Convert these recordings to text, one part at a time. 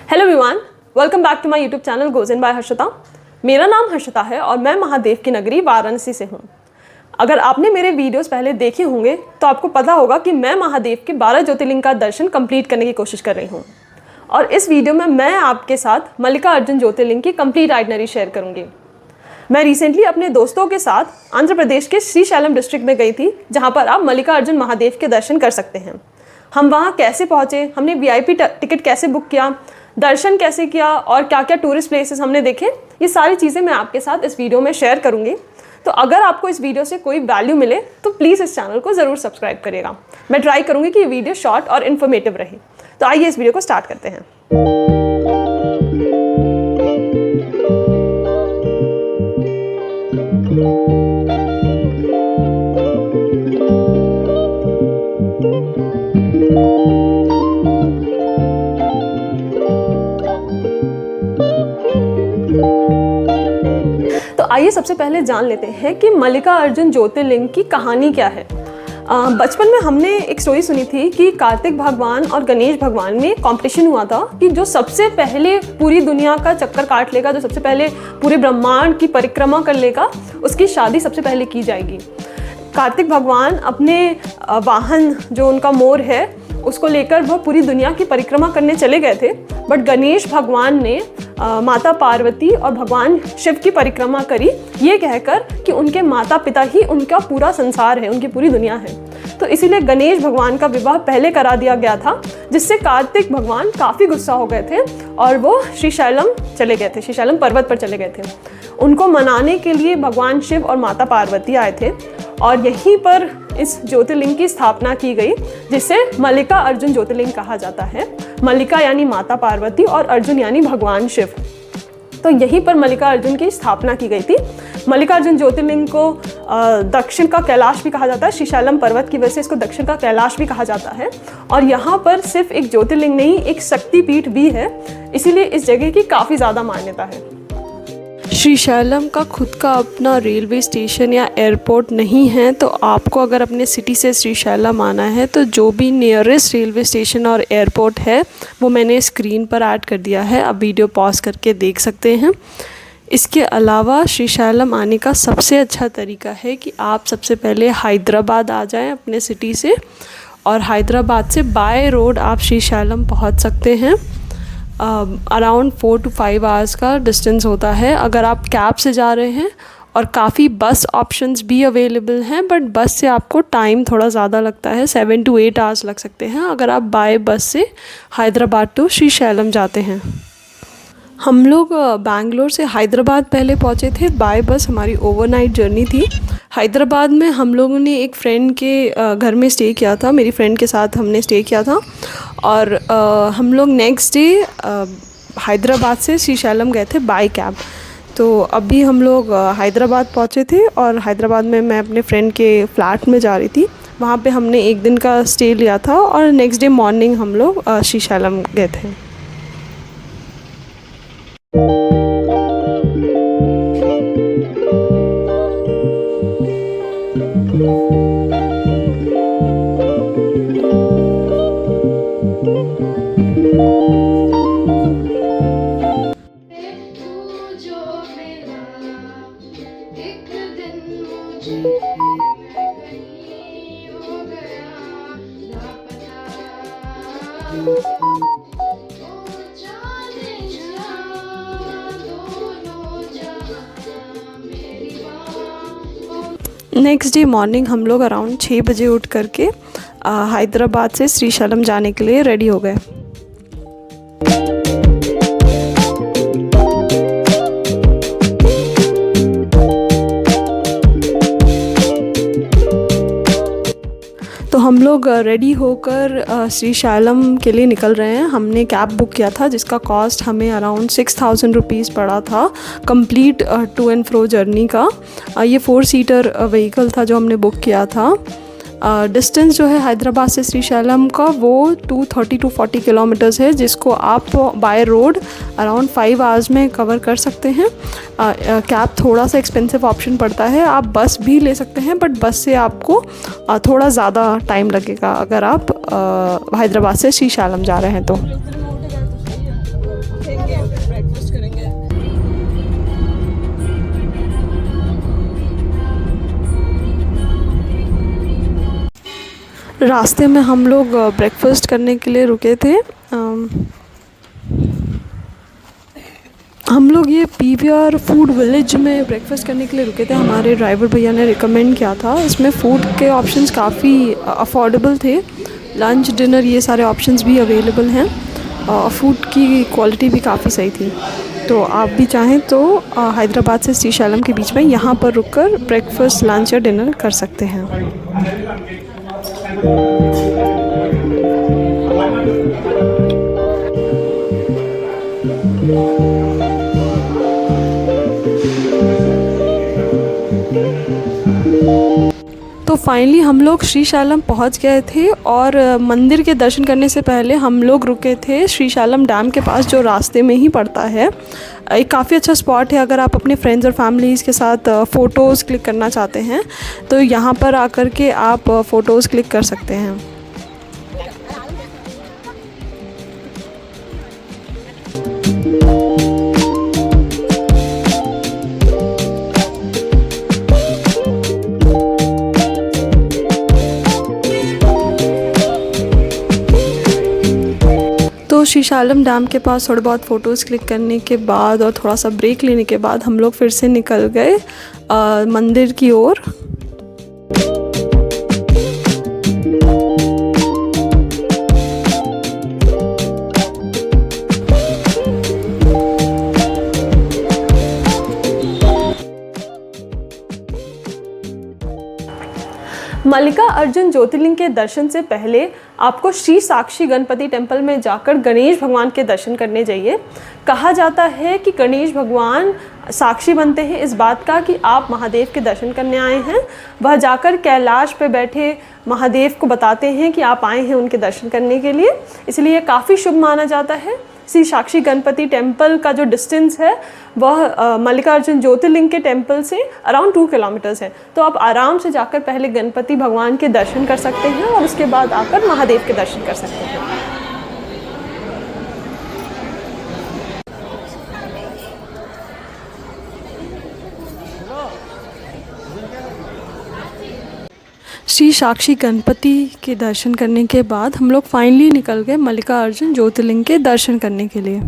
Hello everyone, welcome back to my YouTube channel goes in by Harshita. मेरा नाम हर्षिता है और मैं महादेव की नगरी वाराणसी से हूँ। अगर आपने मेरे वीडियोस पहले देखे होंगे तो आपको पता होगा कि मैं महादेव के 12 ज्योतिर्लिंग का दर्शन कंप्लीट करने की कोशिश कर रही हूँ। और इस वीडियो में मैं आपके साथ मल्लिकार्जुन ज्योतिर्लिंग की कंप्लीट आइटनरी शेयर करूँगी। मैं रिसेंटली अपने दोस्तों के साथ आंध्र प्रदेश के श्रीशैलम डिस्ट्रिक्ट में गई थी, जहाँ पर आप मल्लिकार्जुन महादेव के दर्शन कर सकते हैं। हम वहाँ कैसे पहुँचे, हमने VIP टिकट कैसे बुक किया, दर्शन कैसे किया और क्या क्या टूरिस्ट प्लेसेस हमने देखे, ये सारी चीज़ें मैं आपके साथ इस वीडियो में शेयर करूँगी। तो अगर आपको इस वीडियो से कोई वैल्यू मिले तो प्लीज़ इस चैनल को ज़रूर सब्सक्राइब करिएगा। मैं ट्राई करूँगी कि ये वीडियो शॉर्ट और इन्फॉर्मेटिव रहे। तो आइए इस वीडियो को स्टार्ट करते हैं। तो आइए सबसे पहले जान लेते हैं कि मल्लिकार्जुन ज्योतिर्लिंग की कहानी क्या है। बचपन में हमने एक स्टोरी सुनी थी कि कार्तिक भगवान और गणेश भगवान में कंपटीशन हुआ था कि जो सबसे पहले पूरी दुनिया का चक्कर काट लेगा, जो सबसे पहले पूरे ब्रह्मांड की परिक्रमा कर लेगा, उसकी शादी सबसे पहले की जाएगी। कार्तिक भगवान अपने वाहन जो उनका मोर है उसको लेकर वह पूरी दुनिया की परिक्रमा करने चले गए थे, बट गणेश भगवान ने माता पार्वती और भगवान शिव की परिक्रमा करी, ये कहकर कि उनके माता पिता ही उनका पूरा संसार है, उनकी पूरी दुनिया है। तो इसीलिए गणेश भगवान का विवाह पहले करा दिया गया था, जिससे कार्तिक भगवान काफ़ी गुस्सा हो गए थे और वो श्रीशैलम चले गए थे, श्रीशैलम पर्वत पर चले गए थे। उनको मनाने के लिए भगवान शिव और माता पार्वती आए थे और यहीं पर इस ज्योतिर्लिंग की स्थापना की गई, जिसे मल्लिकार्जुन ज्योतिर्लिंग कहा जाता है। मल्लिका यानी माता पार्वती और अर्जुन यानी भगवान शिव। तो यहीं पर मल्लिकार्जुन की स्थापना की गई थी। मल्लिकार्जुन ज्योतिर्लिंग को दक्षिण का कैलाश भी कहा जाता है। श्रीशैलम पर्वत की वजह से इसको दक्षिण का कैलाश भी कहा जाता है। और यहाँ पर सिर्फ एक ज्योतिर्लिंग नहीं, एक शक्तिपीठ भी है, इसीलिए इस जगह की काफ़ी ज़्यादा मान्यता है। श्रीशैलम का खुद का अपना रेलवे स्टेशन या एयरपोर्ट नहीं है, तो आपको अगर अपने सिटी से श्रीशैलम आना है तो जो भी नियरेस्ट रेलवे स्टेशन और एयरपोर्ट है वो मैंने स्क्रीन पर ऐड कर दिया है, आप वीडियो पॉज करके देख सकते हैं। इसके अलावा श्रीशैलम आने का सबसे अच्छा तरीका है कि आप सबसे पहले हैदराबाद आ जाएं अपने सिटी से, और हैदराबाद से बाय रोड आप श्रीशैलम पहुंच सकते हैं। अराउंड 4 to 5 आवर्स का डिस्टेंस होता है अगर आप कैब से जा रहे हैं, और काफ़ी बस ऑप्शंस भी अवेलेबल हैं, बट बस से आपको टाइम थोड़ा ज़्यादा लगता है, 7 to 8 आवर्स लग सकते हैं अगर आप बाय बस से हैदराबाद टू श्रीशैलम जाते हैं। हम लोग बैंगलोर से हैदराबाद पहले पहुँचे थे बाय बस, हमारी ओवरनाइट जर्नी थी। हैदराबाद में हम लोगों ने एक फ्रेंड के घर में स्टे किया था, मेरी फ्रेंड के साथ हमने स्टे किया था, और हम लोग नेक्स्ट डे हैदराबाद से श्रीशैलम गए थे बाय कैब। तो अभी हम लोग हैदराबाद पहुँचे थे और हैदराबाद में मैं अपने फ्रेंड के फ्लैट में जा रही थी। वहाँ पे हमने एक दिन का स्टे लिया था और नेक्स्ट डे मॉर्निंग हम लोग श्रीशैलम गए थे। नेक्स्ट डे मॉर्निंग हम लोग अराउंड 6 बजे उठ करके हैदराबाद से श्रीशैलम जाने के लिए रेडी हो गए। तो हम लोग रेडी होकर श्रीशैलम के लिए निकल रहे हैं। हमने कैब बुक किया था जिसका कॉस्ट हमें अराउंड 6000 रुपीज़ पड़ा था complete to and fro journey का। ये 4 सीटर व्हीकल था जो हमने बुक किया था। डिस्टेंस जो है हैदराबाद से श्रीशैलम का वो 230 to 40 किलोमीटर्स है, जिसको आप बाय रोड अराउंड 5 आवर्स में कवर कर सकते हैं। कैब थोड़ा सा एक्सपेंसिव ऑप्शन पड़ता है, आप बस भी ले सकते हैं, बट बस से आपको थोड़ा ज़्यादा टाइम लगेगा अगर आप हैदराबाद से श्रीशैलम जा रहे हैं तो। रास्ते में हम लोग ब्रेकफास्ट करने के लिए रुके थे। हम लोग ये पीवीआर फूड विलेज में ब्रेकफास्ट करने के लिए रुके थे। हमारे ड्राइवर भैया ने रिकमेंड किया था। इसमें फ़ूड के ऑप्शंस काफ़ी अफोर्डेबल थे। लंच डिनर ये सारे ऑप्शंस भी अवेलेबल हैं। फ़ूड की क्वालिटी भी काफ़ी सही थी। तो आप भी चाहें तो हैदराबाद से श्रीशैलम के बीच में यहाँ पर रुककर ब्रेकफास्ट, लंच या डिनर कर सकते हैं। तो फाइनली हम लोग श्रीशैलम पहुंच गए थे और मंदिर के दर्शन करने से पहले हम लोग रुके थे श्रीशैलम डैम के पास, जो रास्ते में ही पड़ता है। एक काफ़ी अच्छा स्पॉट है अगर आप अपने फ्रेंड्स और फैमिलीज़ के साथ फ़ोटोज़ क्लिक करना चाहते हैं तो यहाँ पर आकर के आप फ़ोटोज़ क्लिक कर सकते हैं। तो श्रीशैलम डैम के पास थोड़े बहुत फ़ोटोज़ क्लिक करने के बाद और थोड़ा सा ब्रेक लेने के बाद हम लोग फिर से निकल गए मंदिर की ओर। मल्लिका अर्जुन ज्योतिर्लिंग के दर्शन से पहले आपको श्री साक्षी गणपति टेम्पल में जाकर गणेश भगवान के दर्शन करने जाइए। कहा जाता है कि गणेश भगवान साक्षी बनते हैं इस बात का कि आप महादेव के दर्शन करने आए हैं। वह जाकर कैलाश पे बैठे महादेव को बताते हैं कि आप आए हैं उनके दर्शन करने के लिए, इसलिए काफ़ी शुभ माना जाता है। श्री साक्षी गणपति टेम्पल का जो डिस्टेंस है वह मल्लिका अर्जुन ज्योतिर्लिंग के टेम्पल से अराउंड 2 किलोमीटर्स है। तो आप आराम से जाकर पहले गणपति भगवान के दर्शन कर सकते हैं और उसके बाद आकर महादेव के दर्शन कर सकते हैं। श्री साक्षी गणपति के दर्शन करने के बाद हम लोग फाइनली निकल गए मल्लिका अर्जुन ज्योतिर्लिंग के दर्शन करने के लिए।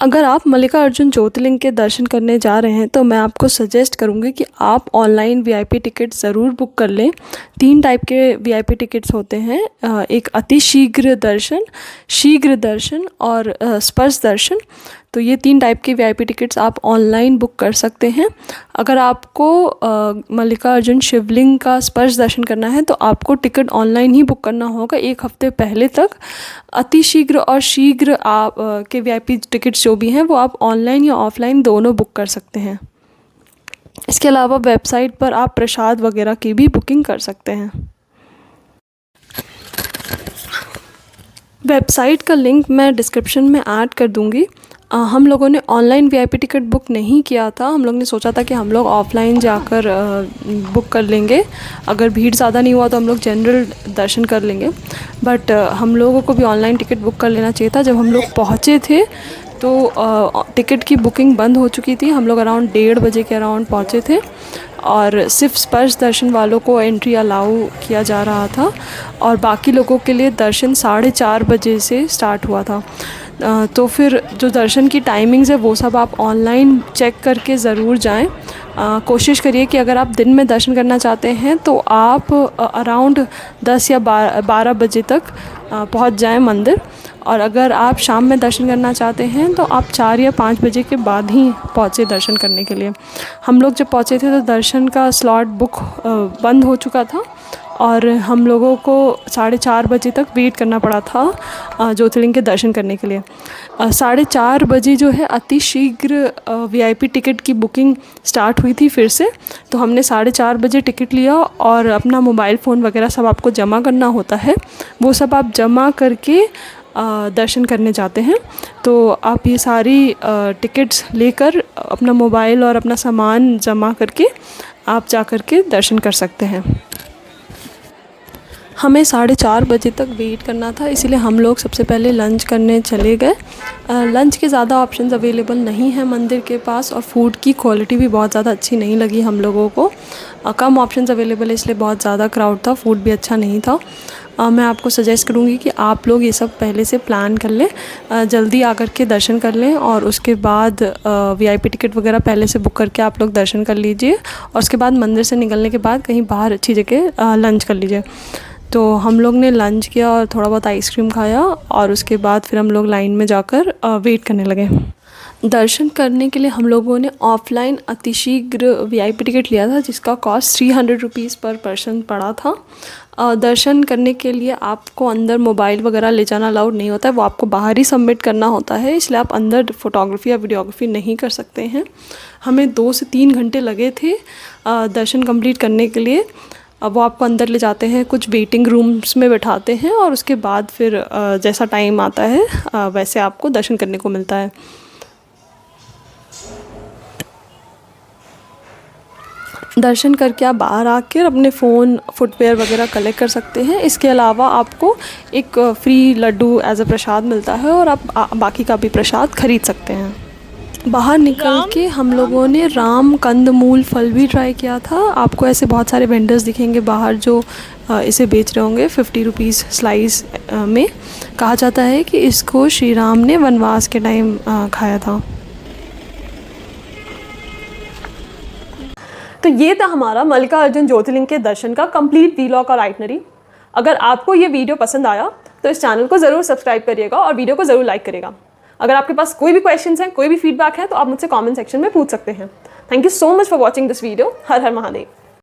अगर आप मल्लिका अर्जुन ज्योतिर्लिंग के दर्शन करने जा रहे हैं तो मैं आपको सजेस्ट करूंगी कि आप ऑनलाइन वीआईपी टिकट ज़रूर बुक कर लें। 3 टाइप के वीआईपी टिकट्स होते हैं, एक अति शीघ्र दर्शन और स्पर्श दर्शन। तो ये 3 टाइप के वीआईपी टिकट्स आप ऑनलाइन बुक कर सकते हैं। अगर आपको मल्लिका अर्जुन शिवलिंग का स्पर्श दर्शन करना है तो आपको टिकट ऑनलाइन ही बुक करना होगा 1 हफ्ते पहले तक। अति शीघ्र और शीघ्र आप के वीआईपी टिकट्स जो भी हैं वो आप ऑनलाइन या ऑफलाइन दोनों बुक कर सकते हैं। इसके अलावा वेबसाइट पर आप प्रसाद वगैरह की भी बुकिंग कर सकते हैं। वेबसाइट का लिंक मैं डिस्क्रिप्शन में ऐड कर दूंगी। हम लोगों ने ऑनलाइन वीआईपी टिकट बुक नहीं किया था। हम लोग ने सोचा था कि हम लोग ऑफ़लाइन जाकर बुक कर लेंगे। अगर भीड़ ज़्यादा नहीं हुआ तो हम लोग जनरल दर्शन कर लेंगे, बट हम लोगों को भी ऑनलाइन टिकट बुक कर लेना चाहिए था। जब हम लोग पहुँचे थे तो टिकट की बुकिंग बंद हो चुकी थी। हम लोग अराउंड 1:30 बजे के अराउंड पहुँचे थे और सिर्फ स्पर्श दर्शन वालों को एंट्री अलाउ किया जा रहा था और बाकी लोगों के लिए दर्शन 4:30 बजे से स्टार्ट हुआ था। तो फिर जो दर्शन की टाइमिंग्स है वो सब आप ऑनलाइन चेक करके ज़रूर जाएं। कोशिश करिए कि अगर आप दिन में दर्शन करना चाहते हैं तो आप अराउंड 10 या 12 बजे तक पहुंच जाएं मंदिर, और अगर आप शाम में दर्शन करना चाहते हैं तो आप 4 या 5 बजे के बाद ही पहुँचे दर्शन करने के लिए। हम लोग जब पहुँचे थे तो दर्शन का स्लॉट बुक बंद हो चुका था और हम लोगों को 4:30 बजे तक वेट करना पड़ा था ज्योतिर्लिंग के दर्शन करने के लिए। 4:30 बजे जो है अति शीघ्र वीआईपी टिकट की बुकिंग स्टार्ट हुई थी फिर से। तो हमने 4:30 बजे टिकट लिया और अपना मोबाइल फ़ोन वगैरह सब आपको जमा करना होता है, वो सब आप जमा करके दर्शन करने जाते हैं। तो आप ये सारी टिकट्स लेकर अपना मोबाइल और अपना सामान जमा करके आप जा कर के दर्शन कर सकते हैं। हमें 4:30 बजे तक वेट करना था, इसीलिए हम लोग सबसे पहले लंच करने चले गए। लंच के ज़्यादा ऑप्शंस अवेलेबल नहीं हैं मंदिर के पास, और फूड की क्वालिटी भी बहुत ज़्यादा अच्छी नहीं लगी हम लोगों को। कम ऑप्शंस अवेलेबल है, इसलिए बहुत ज़्यादा क्राउड था, फूड भी अच्छा नहीं था। मैं आपको सजेस्ट करूँगी कि आप लोग ये सब पहले से प्लान कर लें, जल्दी आकर के दर्शन कर लें, और उसके बाद VIP टिकट वगैरह पहले से बुक करके आप लोग दर्शन कर लीजिए, और उसके बाद मंदिर से निकलने के बाद कहीं बाहर अच्छी जगह लंच कर लीजिए। तो हम लोग ने लंच किया और थोड़ा बहुत आइसक्रीम खाया, और उसके बाद फिर हम लोग लाइन में जाकर वेट करने लगे। दर्शन करने के लिए हम लोगों ने ऑफलाइन अतिशीघ्र VIP टिकट लिया था, जिसका कॉस्ट 300 रुपीज़ पर पर्सन पड़ा था। दर्शन करने के लिए आपको अंदर मोबाइल वगैरह ले जाना अलाउड नहीं होता है, वो आपको बाहर ही सबमिट करना होता है, इसलिए आप अंदर फ़ोटोग्राफी या वीडियोग्राफी नहीं कर सकते हैं। हमें 2 से 3 घंटे लगे थे दर्शन कंप्लीट करने के लिए। अब वो आपको अंदर ले जाते हैं, कुछ वेटिंग रूम्स में बैठाते हैं, और उसके बाद फिर जैसा टाइम आता है वैसे आपको दर्शन करने को मिलता है। दर्शन करके आप बाहर आकर अपने फ़ोन, फुटवेयर वगैरह कलेक्ट कर सकते हैं। इसके अलावा आपको एक फ्री लड्डू एज अ प्रसाद मिलता है, और आप बाकी का भी प्रसाद खरीद सकते हैं। बाहर निकल के हम लोगों ने राम कंदमूल फल भी ट्राई किया था। आपको ऐसे बहुत सारे वेंडर्स दिखेंगे बाहर जो इसे बेच रहे होंगे 50 रुपीज़ स्लाइस में। कहा जाता है कि इसको श्री राम ने वनवास के टाइम खाया था। तो ये था हमारा मल्लिकार्जुन ज्योतिर्लिंग के दर्शन का कंप्लीट वीलॉग और आइटनरी। अगर आपको ये वीडियो पसंद आया तो इस चैनल को ज़रूर सब्सक्राइब करिएगा और वीडियो को ज़रूर लाइक करिएगा। अगर आपके पास कोई भी क्वेश्चंस हैं, कोई भी फीडबैक है, तो आप मुझसे कमेंट सेक्शन में पूछ सकते हैं। Thank you so much for watching this video. Her her Mahadev.